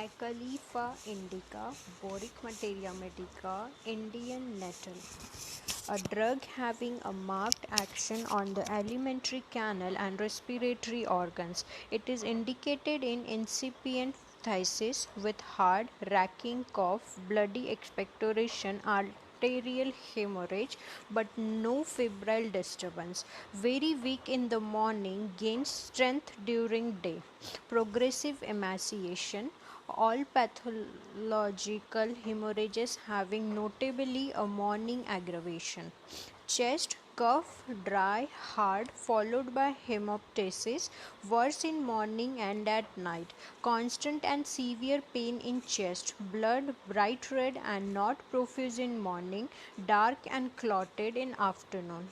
Acalypha indica, Boric materia medica, Indian nettle. A drug having a marked action on the alimentary canal and respiratory organs. It is indicated in incipient phthisis with hard, racking cough, bloody expectoration, arterial hemorrhage, but no febrile disturbance. Very weak in the morning, gains strength during day. Progressive emaciation. All pathological hemorrhages having notably a morning aggravation. Chest, cough, dry, hard, followed by hemoptysis, worse in morning and at night. Constant and severe pain in chest, blood bright red and not profuse in morning, dark and clotted in afternoon.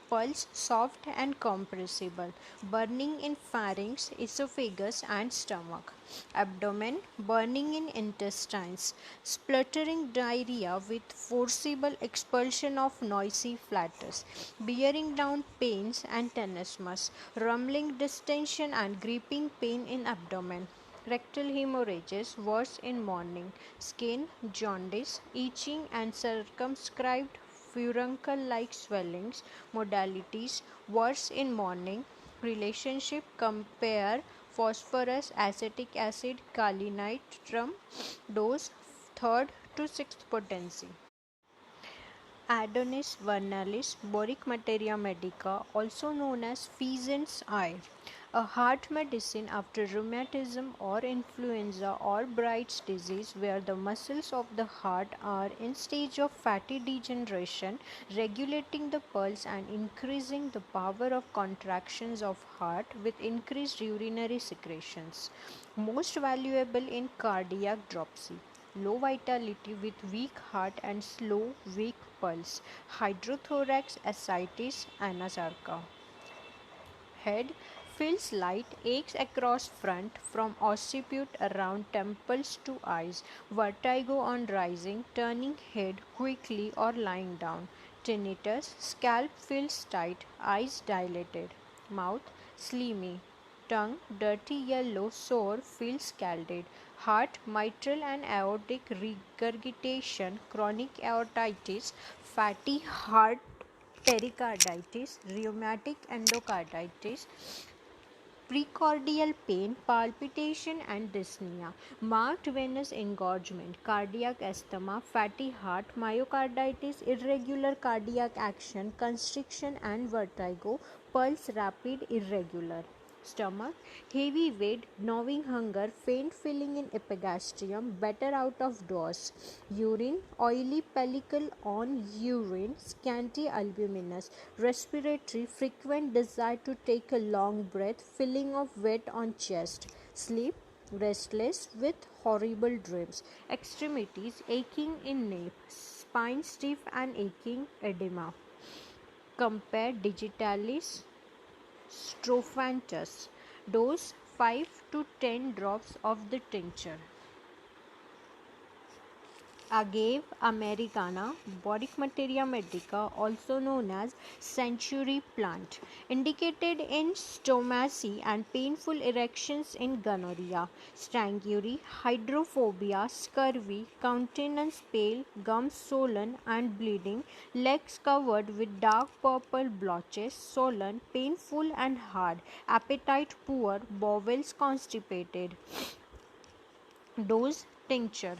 Pulse soft and compressible, burning in pharynx, esophagus, and stomach. Abdomen burning in intestines, spluttering diarrhea with forcible expulsion of noisy flatus, bearing down pains and tenesmus, rumbling distension and gripping pain in abdomen. Rectal hemorrhages worse in morning, skin, jaundice, itching and circumscribed furuncle-like swellings. Modalities worse in morning. Relationship compare phosphorus, acetic acid, kalinitrum. Dose 3rd to 6th potency. Adonis vernalis, Boric materia medica, also known as pheasant's eye, a heart medicine after rheumatism or influenza or Bright's disease, where the muscles of the heart are in stage of fatty degeneration, regulating the pulse and increasing the power of contractions of heart with increased urinary secretions. Most valuable in cardiac dropsy. Low vitality with weak heart and slow, weak pulse. Hydrothorax, ascites, anasarca. Head feels light, aches across front from occiput around temples to eyes. Vertigo on rising, turning head quickly or lying down. Tinnitus, scalp feels tight, eyes dilated. Mouth slimy. Tongue dirty yellow, sore, feels scalded. Heart, mitral and aortic regurgitation, chronic aortitis, fatty heart pericarditis, rheumatic endocarditis, precordial pain, palpitation and dyspnea, marked venous engorgement, cardiac asthma, fatty heart, myocarditis, irregular cardiac action, constriction and vertigo, pulse rapid, irregular. Stomach, heavy weight, gnawing hunger, faint feeling in epigastrium, better out of doors. Urine, oily pellicle on urine, scanty albuminous. Respiratory, frequent desire to take a long breath, feeling of wet on chest. Sleep, restless with horrible dreams. Extremities, aching in nape, spine stiff and aching, edema. Compare digitalis strophanthus. Dose 5 to 10 drops of the tincture. Agave americana, Boric materia medica, also known as century plant, indicated in stomacy and painful erections in gonorrhea, strangury, hydrophobia, scurvy, countenance pale, gums swollen and bleeding, legs covered with dark purple blotches, swollen, painful and hard, appetite poor, bowels constipated. Dose tincture.